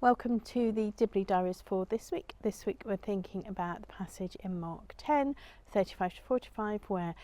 Welcome to the Dibley Diaries for this week. This week we're thinking about the passage in Mark 10, 35 to 45, where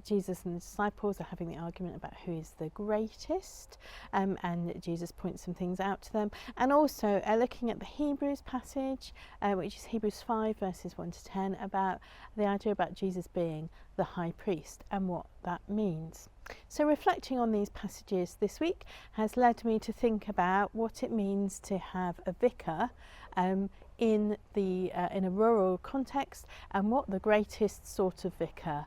Jesus and the disciples are having the argument about who is the greatest, and Jesus points some things out to them. And also looking at the Hebrews passage, which is Hebrews 5 verses 1 to 10, about the idea about Jesus being the high priest and what that means. So reflecting on these passages this week has led me to think about what it means to have a vicar in a rural context, and what the greatest sort of vicar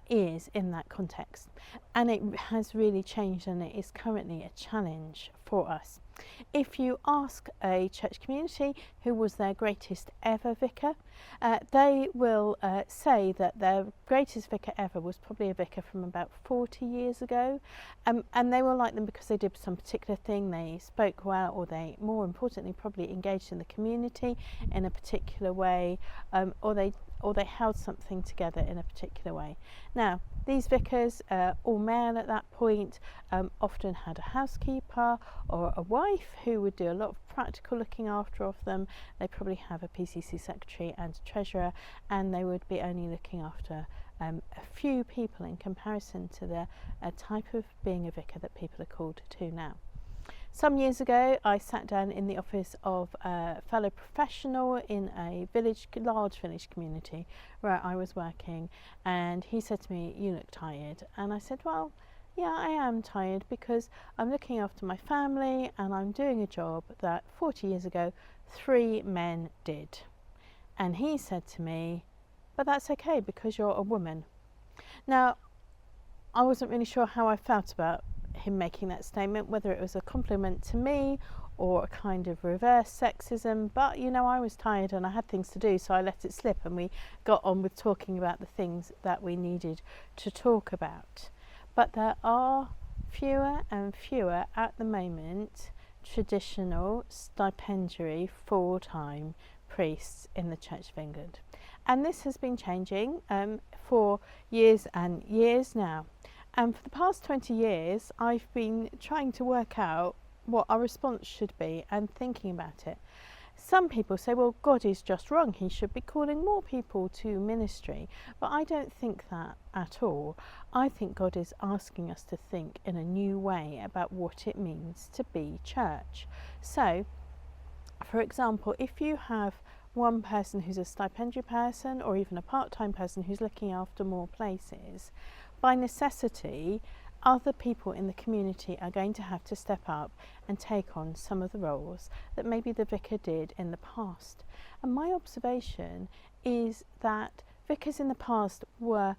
is in that context. And it has really changed, and it is currently a challenge for us. If you ask a church community who was their greatest ever vicar, they will say that their greatest vicar ever was probably a vicar from about 40 years ago, and they will like them because they did some particular thing, they spoke well, or they, more importantly, probably engaged in the community in a particular way, or they held something together in a particular way. Now, these vicars, all male at that point, often had a housekeeper or a wife who would do a lot of practical looking after of them. They probably have a PCC secretary and a treasurer, and they would be only looking after a few people in comparison to the type of being a vicar that people are called to now. Some years ago, I sat down in the office of a fellow professional in a large village community where I was working, and he said to me, "You look tired." And I said, "Well, yeah, I am tired because I'm looking after my family and I'm doing a job that 40 years ago 3 men did." And he said to me, "But that's okay because you're a woman." Now, I wasn't really sure how I felt about him making that statement, whether it was a compliment to me or a kind of reverse sexism, but you know, I was tired and I had things to do, so I let it slip, and we got on with talking about the things that we needed to talk about. But there are fewer and fewer at the moment traditional stipendiary full-time priests in the Church of England, and this has been changing for years and years now. And for the past 20 years, I've been trying to work out what our response should be and thinking about it. Some people say, well, God is just wrong. He should be calling more people to ministry. But I don't think that at all. I think God is asking us to think in a new way about what it means to be church. So, for example, if you have one person who's a stipendiary person, or even a part-time person who's looking after more places, by necessity, other people in the community are going to have to step up and take on some of the roles that maybe the vicar did in the past. And my observation is that vicars in the past were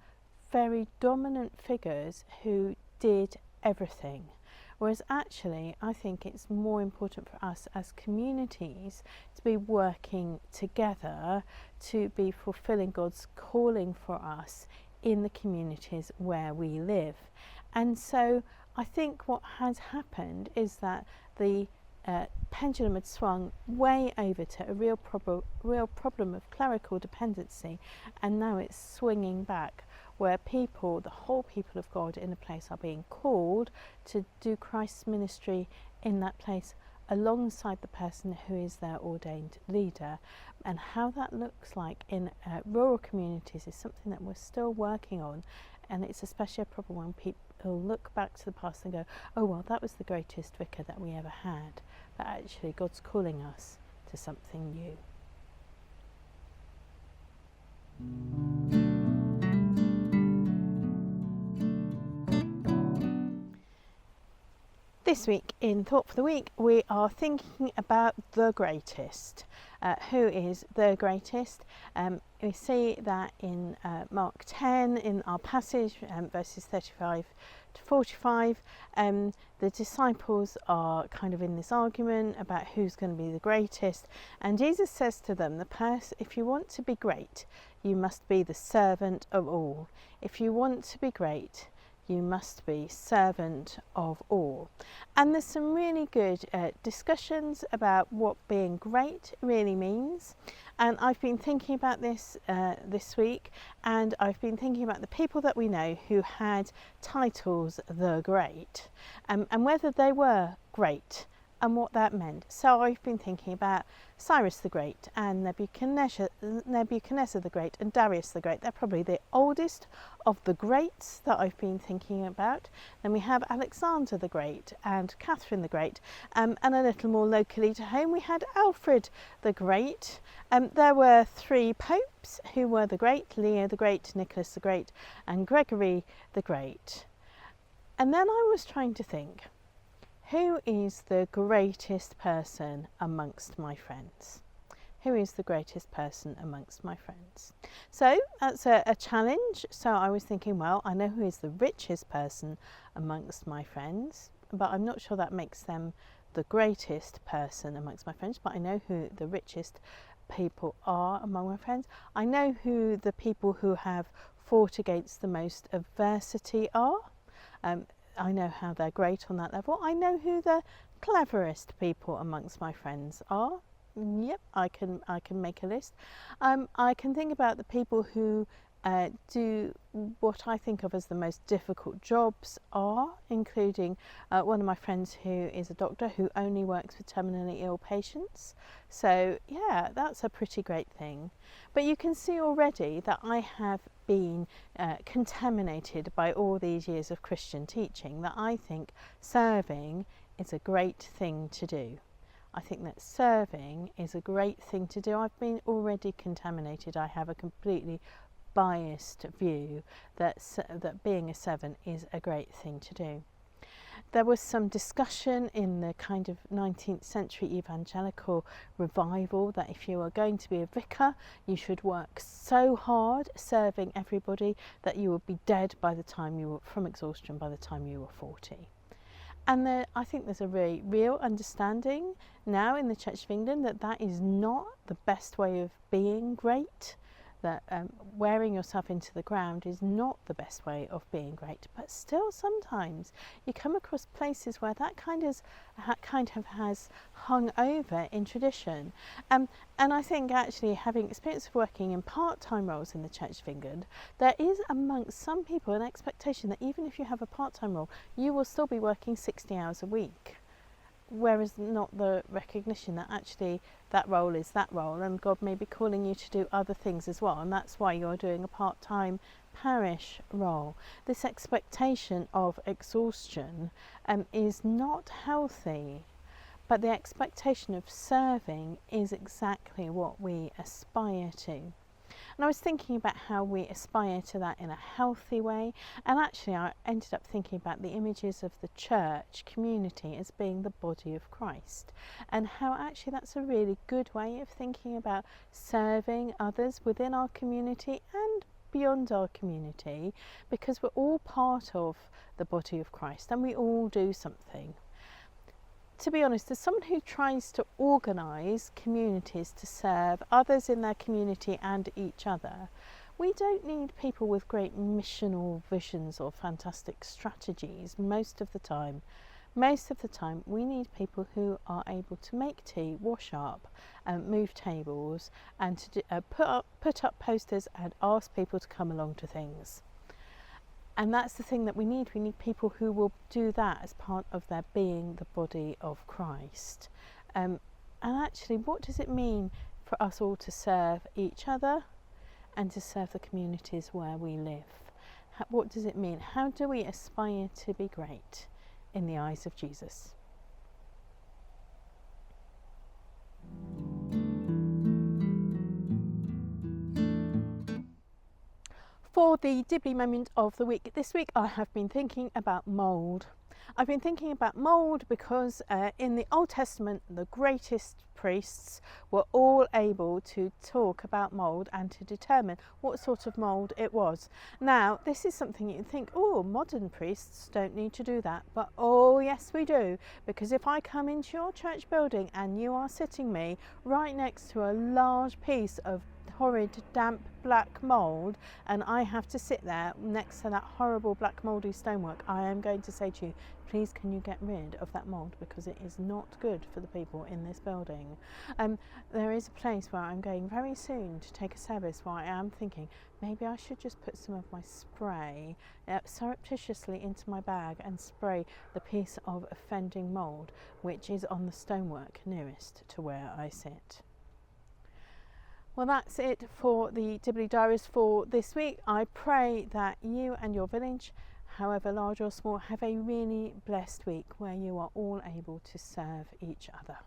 very dominant figures who did everything. Whereas actually, I think it's more important for us as communities to be working together to be fulfilling God's calling for us in the communities where we live. And so I think what has happened is that the pendulum had swung way over to a real problem of clerical dependency, and now it's swinging back where people, the whole people of God in a place, are being called to do Christ's ministry in that place alongside the person who is their ordained leader. And how that looks like in rural communities is something that we're still working on, and it's especially a problem when people look back to the past and go, oh well, that was the greatest vicar that we ever had. But actually God's calling us to something new. This week in Thought for the Week, we are thinking about the greatest. Who is the greatest? We see that in Mark 10 in our passage, verses 35 to 45. The disciples are kind of in this argument about who's going to be the greatest, and Jesus says to them, if you want to be great, you must be the servant of all. If you want to be great, you must be servant of all. And there's some really good discussions about what being great really means. And I've been thinking about this this week, and I've been thinking about the people that we know who had titles the great, and whether they were great and what that meant. So I've been thinking about Cyrus the Great and Nebuchadnezzar the Great and Darius the Great. They're probably the oldest of the greats that I've been thinking about. Then we have Alexander the Great and Catherine the Great, and a little more locally to home we had Alfred the Great. There were 3 popes who were the Great: Leo the Great, Nicholas the Great and Gregory the Great. And then I was trying to think, who is the greatest person amongst my friends? Who is the greatest person amongst my friends? So that's a challenge. So I was thinking, well, I know who is the richest person amongst my friends, but I'm not sure that makes them the greatest person amongst my friends, but I know who the richest people are among my friends. I know who the people who have fought against the most adversity are. I know how they're great on that level. I know who the cleverest people amongst my friends are. Yep, I can make a list. I can think about the people who do what I think of as the most difficult jobs are, including one of my friends who is a doctor who only works with terminally ill patients. So yeah, that's a pretty great thing. But you can see already that I have been contaminated by all these years of Christian teaching, that I think serving is a great thing to do. I think that serving is a great thing to do. I've been already contaminated. I have a completely biased view that being a servant is a great thing to do. There was some discussion in the kind of 19th century evangelical revival that if you are going to be a vicar, you should work so hard serving everybody that you would be dead by the time you were from exhaustion by the time you were 40. And I think there's a very real understanding now in the Church of England that that is not the best way of being great, that wearing yourself into the ground is not the best way of being great. But still sometimes you come across places where that kind of has hung over in tradition. And I think actually, having experience of working in part-time roles in the Church of England, there is amongst some people an expectation that even if you have a part-time role, you will still be working 60 hours a week. Whereas not the recognition that actually that role is that role, and God may be calling you to do other things as well, and that's why you're doing a part-time parish role. This expectation of exhaustion is not healthy, but the expectation of serving is exactly what we aspire to. And I was thinking about how we aspire to that in a healthy way, and actually I ended up thinking about the images of the church community as being the body of Christ, and how actually that's a really good way of thinking about serving others within our community and beyond our community, because we're all part of the body of Christ and we all do something. To be honest, as someone who tries to organise communities to serve others in their community and each other, we don't need people with great missional visions or fantastic strategies most of the time. Most of the time we need people who are able to make tea, wash up, move tables, and to put up posters and ask people to come along to things. And that's the thing that we need. We need people who will do that as part of their being the body of Christ. And actually, what does it mean for us all to serve each other and to serve the communities where we live? What does it mean? How do we aspire to be great in the eyes of Jesus? For the Dibley Moment of the week this week, I have been thinking about mould. I've been thinking about mould because in the Old Testament, the greatest priests were all able to talk about mould and to determine what sort of mould it was. Now, this is something you think, oh, modern priests don't need to do that. But oh, yes, we do. Because if I come into your church building and you are sitting me right next to a large piece of horrid damp black mould and I have to sit there next to that horrible black mouldy stonework, I am going to say to you, please can you get rid of that mould, because it is not good for the people in this building. There is a place where I'm going very soon to take a service where I am thinking maybe I should just put some of my spray surreptitiously into my bag and spray the piece of offending mould which is on the stonework nearest to where I sit. Well, that's it for the Dibley Diaries for this week. I pray that you and your village, however large or small, have a really blessed week where you are all able to serve each other.